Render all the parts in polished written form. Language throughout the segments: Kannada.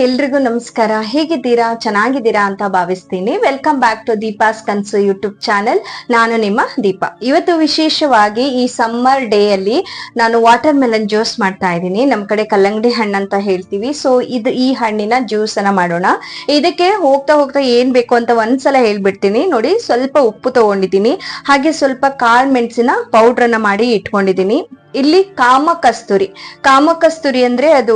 ಎಲ್ರಿಗೂ ನಮಸ್ಕಾರ. ಹೇಗಿದ್ದೀರಾ? ಚೆನ್ನಾಗಿದ್ದೀರಾ ಅಂತ ಭಾವಿಸ್ತೀನಿ. ವೆಲ್ಕಮ್ ಬ್ಯಾಕ್ ಟು ದೀಪಾಸ್ ಕನ್ಸು ಯೂಟ್ಯೂಬ್ ಚಾನೆಲ್. ನಾನು ನಿಮ್ಮ ದೀಪಾ. ಇವತ್ತು ವಿಶೇಷವಾಗಿ ಈ ಸಮ್ಮರ್ ಡೇ ಅಲ್ಲಿ ನಾನು ವಾಟರ್ ಮೆಲನ್ ಜ್ಯೂಸ್ ಮಾಡ್ತಾ ಇದ್ದೀನಿ. ನಮ್ ಕಡೆ ಕಲ್ಲಂಗಡಿ ಹಣ್ಣು ಅಂತ ಹೇಳ್ತೀವಿ. ಸೊ ಈ ಹಣ್ಣಿನ ಜ್ಯೂಸ್ ಅನ್ನ ಮಾಡೋಣ. ಇದಕ್ಕೆ ಹೋಗ್ತಾ ಹೋಗ್ತಾ ಏನ್ ಬೇಕು ಅಂತ ಒಂದ್ಸಲ ಹೇಳ್ಬಿಡ್ತೀನಿ ನೋಡಿ. ಸ್ವಲ್ಪ ಉಪ್ಪು ತಗೊಂಡಿದ್ದೀನಿ, ಹಾಗೆ ಸ್ವಲ್ಪ ಕಾಳು ಮೆಣಸಿನ ಪೌಡರ್ ಅನ್ನ ಮಾಡಿ ಇಟ್ಕೊಂಡಿದ್ದೀನಿ. ಇಲ್ಲಿ ಕಾಮಕಸ್ತೂರಿ ಅಂದ್ರೆ ಅದು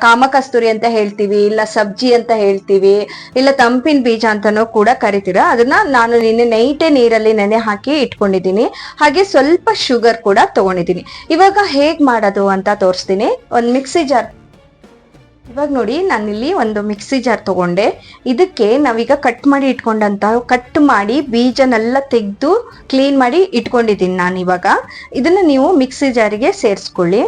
ಕಾಮಕಸ್ತೂರಿ ಅಂತ ಹೇಳ್ತೀವಿ, ಇಲ್ಲ ಸಬ್ಜಿ ಅಂತ ಹೇಳ್ತೀವಿ, ಇಲ್ಲ ತಂಪಿನ ಬೀಜ ಅಂತಾನೂ ಕೂಡ ಕರಿತೀರ. ಅದನ್ನ ನಾನು ನಿನ್ನೆ ನೈಟೇ ನೀರಲ್ಲಿ ನೆನೆ ಹಾಕಿ ಇಟ್ಕೊಂಡಿದ್ದೀನಿ. ಹಾಗೆ ಸ್ವಲ್ಪ ಶುಗರ್ ಕೂಡ ತಗೊಂಡಿದ್ದೀನಿ. ಇವಾಗ ಹೇಗ್ ಮಾಡೋದು ಅಂತ ತೋರಿಸ್ತೀನಿ. ಒಂದು ಮಿಕ್ಸಿ ಜಾರ್. ಇವಾಗ ನೋಡಿ, ನಾನಿಲ್ಲಿ ಒಂದು ಮಿಕ್ಸಿ ಜಾರ್ ತಗೊಂಡೆ. ಇದಕ್ಕೆ ನಾವೀಗ ಕಟ್ ಮಾಡಿ ಬೀಜನೆಲ್ಲ ತೆಗೆದು ಕ್ಲೀನ್ ಮಾಡಿ ಇಟ್ಕೊಂಡಿದ್ದೀನಿ ನಾನು. ಇವಾಗ ಇದನ್ನ ನೀವು ಮಿಕ್ಸಿ ಜಾರಿಗೆ ಸೇರಿಸ್ಕೊಳ್ಳಿ.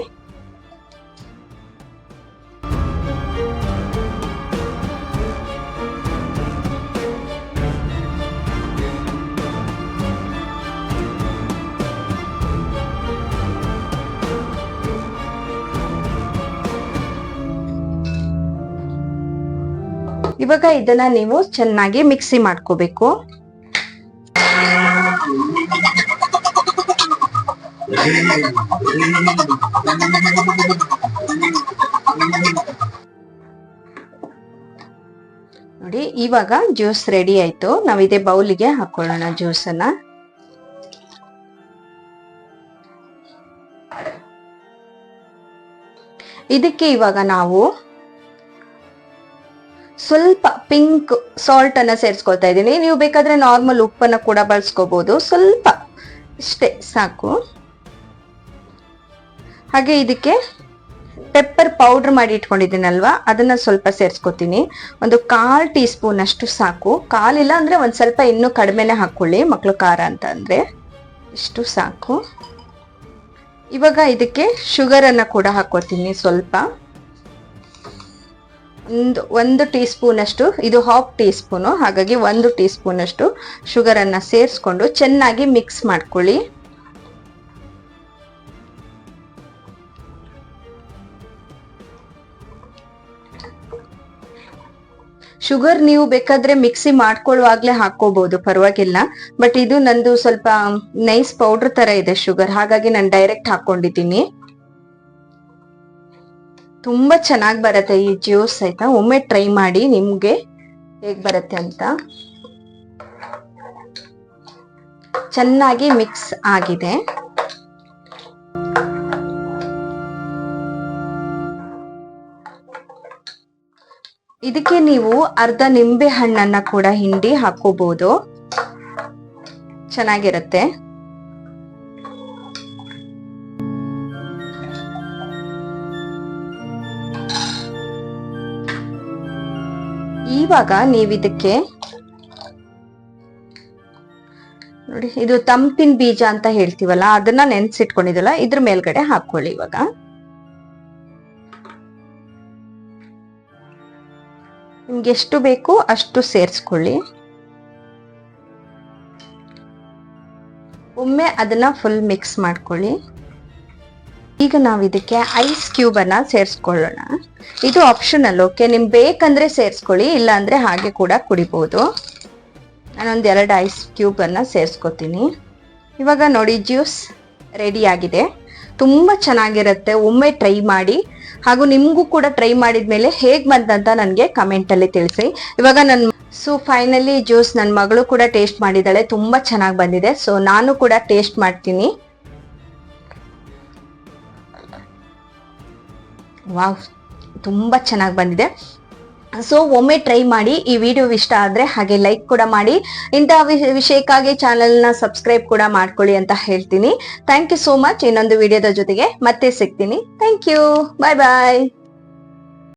ಇವಾಗ ಇದನ್ನ ನೀವು ಚೆನ್ನಾಗಿ ಮಿಕ್ಸಿ ಮಾಡ್ಕೋಬೇಕು. ನೋಡಿ, ಇವಾಗ ಜ್ಯೂಸ್ ರೆಡಿ ಆಯ್ತು. ನಾವ್ ಇದೇ ಬೌಲಿಗೆ ಹಾಕೊಳ್ಳೋಣ ಜ್ಯೂಸ್ ಅನ್ನ. ಇದಕ್ಕೆ ಇವಾಗ ನಾವು ಸ್ವಲ್ಪ ಪಿಂಕ್ ಸಾಲ್ಟ್ ಅನ್ನ ಸೇರಿಸ್ಕೊಳ್ತಾ ಇದ್ದೀನಿ. ನೀವು ಬೇಕಾದ್ರೆ ನಾರ್ಮಲ್ ಉಪ್ಪನ್ನ ಕೂಡ ಬಳಸ್ಕೋಬಹುದು. ಸ್ವಲ್ಪ ಇಷ್ಟೇ ಸಾಕು. ಹಾಗೆ ಇದಕ್ಕೆ ಪೆಪ್ಪರ್ ಪೌಡರ್ ಮಾಡಿ ಇಟ್ಕೊಂಡಿದ್ದೀನಲ್ವಾ, ಅದನ್ನ ಸ್ವಲ್ಪ ಸೇರಿಸ್ಕೊತೀನಿ. ಒಂದು 1/4 ಟೀ ಸ್ಪೂನ್ ಅಷ್ಟು ಸಾಕು. ಕಾಲಿಲ್ಲ ಅಂದ್ರೆ ಒಂದ್ ಸ್ವಲ್ಪ ಇನ್ನೂ ಕಡಿಮೆನೆ ಹಾಕೊಳ್ಳಿ, ಮಕ್ಳು ಖಾರ ಅಂತ ಅಂದ್ರೆ. ಇಷ್ಟು ಸಾಕು. ಇವಾಗ ಇದಕ್ಕೆ ಶುಗರ್ ಅನ್ನ ಕೂಡ ಹಾಕೋತೀನಿ ಸ್ವಲ್ಪ. ಒಂದು ಟೀ ಸ್ಪೂನ್ ಅಷ್ಟು, ಇದು 1/2 ಟೀ ಸ್ಪೂನು, ಹಾಗಾಗಿ 1 ಟೀ ಸ್ಪೂನ್ ಅಷ್ಟು ಶುಗರ್ ಅನ್ನ ಸೇರಿಸ್ಕೊಂಡು ಚೆನ್ನಾಗಿ ಮಿಕ್ಸ್ ಮಾಡ್ಕೊಳ್ಳಿ. ಶುಗರ್ ನೀವು ಬೇಕಾದ್ರೆ ಮಿಕ್ಸಿ ಮಾಡ್ಕೊಳ್ಳುವಾಗ್ಲೇ ಹಾಕೋಬಹುದು, ಪರವಾಗಿಲ್ಲ. ಬಟ್ ಇದು ನಂದು ಸ್ವಲ್ಪ ನೈಸ್ ಪೌಡರ್ ತರ ಇದೆ ಶುಗರ್, ಹಾಗಾಗಿ ನಾನು ಡೈರೆಕ್ಟ್ ಹಾಕೊಂಡಿದ್ದೀನಿ. ತುಂಬಾ ಚೆನ್ನಾಗಿ ಬರುತ್ತೆ ಈ ಜ್ಯೂಸ್, ಆಯ್ತಾ? ಒಮ್ಮೆ ಟ್ರೈ ಮಾಡಿ ನಿಮ್ಗೆ ಹೇಗ್ ಬರುತ್ತೆ ಅಂತ. ಚೆನ್ನಾಗಿ ಮಿಕ್ಸ್ ಆಗಿದೆ. ಇದಕ್ಕೆ ನೀವು ಅರ್ಧ ನಿಂಬೆ ಹಣ್ಣನ್ನ ಕೂಡ ಹಿಂಡಿ ಹಾಕೋಬಹುದು, ಚೆನ್ನಾಗಿರುತ್ತೆ. ಇವಾಗ ನೀವಿದಕ್ಕೆ ನೋಡಿ, ಇದು ತಂಪಿನ ಬೀಜ ಅಂತ ಹೇಳ್ತೀವಲ್ಲ, ಅದನ್ನ ನೆನ್ಸಿಟ್ಕೊಂಡಿದಲ್ಲ, ಇದ್ರ ಮೇಲ್ಗಡೆ ಹಾಕೊಳ್ಳಿ. ಇವಾಗ ನಿಮ್ಗೆ ಎಷ್ಟು ಬೇಕು ಅಷ್ಟು ಸೇರಿಸ್ಕೊಳ್ಳಿ. ಒಮ್ಮೆ ಅದನ್ನ ಫುಲ್ ಮಿಕ್ಸ್ ಮಾಡ್ಕೊಳ್ಳಿ. ಈಗ ನಾವು ಇದಕ್ಕೆ ಐಸ್ ಕ್ಯೂಬ್ ಅನ್ನ ಸೇರಿಸ್ಕೊಳ್ಳೋಣ. ಇದು ಆಪ್ಷನಲ್, ಓಕೆ? ನಿಮ್ಗೆ ಬೇಕಂದ್ರೆ ಸೇರಿಸ್ಕೊಳ್ಳಿ, ಇಲ್ಲ ಅಂದ್ರೆ ಹಾಗೆ ಕೂಡ ಕುಡಿಬಹುದು. ನಾನೊಂದು 2 ಐಸ್ ಕ್ಯೂಬ್ ಅನ್ನ ಸೇರಿಸ್ಕೊತೀನಿ. ಇವಾಗ ನೋಡಿ, ಜ್ಯೂಸ್ ರೆಡಿ ಆಗಿದೆ. ತುಂಬಾ ಚೆನ್ನಾಗಿರುತ್ತೆ. ಒಮ್ಮೆ ಟ್ರೈ ಮಾಡಿ, ಹಾಗೂ ನಿಮ್ಗೂ ಕೂಡ ಟ್ರೈ ಮಾಡಿದ್ಮೇಲೆ ಹೇಗ್ ಬಂತಂತ ನನಗೆ ಕಮೆಂಟ್ ಅಲ್ಲಿ ತಿಳಿಸಿ. ಇವಾಗ ಫೈನಲಿ ಜ್ಯೂಸ್ ನನ್ನ ಮಗಳು ಕೂಡ ಟೇಸ್ಟ್ ಮಾಡಿದ್ದಾಳೆ, ತುಂಬಾ ಚೆನ್ನಾಗಿ ಬಂದಿದೆ. ಸೊ ನಾನು ಕೂಡ ಟೇಸ್ಟ್ ಮಾಡ್ತೀನಿ. ವಾವ್, ತುಂಬಾ ಚೆನ್ನಾಗಿ ಬಂದಿದೆ. ಸೊ ಒಮ್ಮೆ ಟ್ರೈ ಮಾಡಿ. ಈ ವಿಡಿಯೋ ಇಷ್ಟ ಆದ್ರೆ ಹಾಗೆ ಲೈಕ್ ಕೂಡ ಮಾಡಿ. ಇಂತಹ ವಿಷಯಕ್ಕಾಗಿ ಚಾನೆಲ್ನ ಸಬ್ಸ್ಕ್ರೈಬ್ ಕೂಡ ಮಾಡ್ಕೊಳ್ಳಿ ಅಂತ ಹೇಳ್ತೀನಿ. Thank you so much. ಇನ್ನೊಂದು ವಿಡಿಯೋದ ಜೊತೆಗೆ ಮತ್ತೆ ಸಿಗ್ತೀನಿ. Thank you. Bye bye.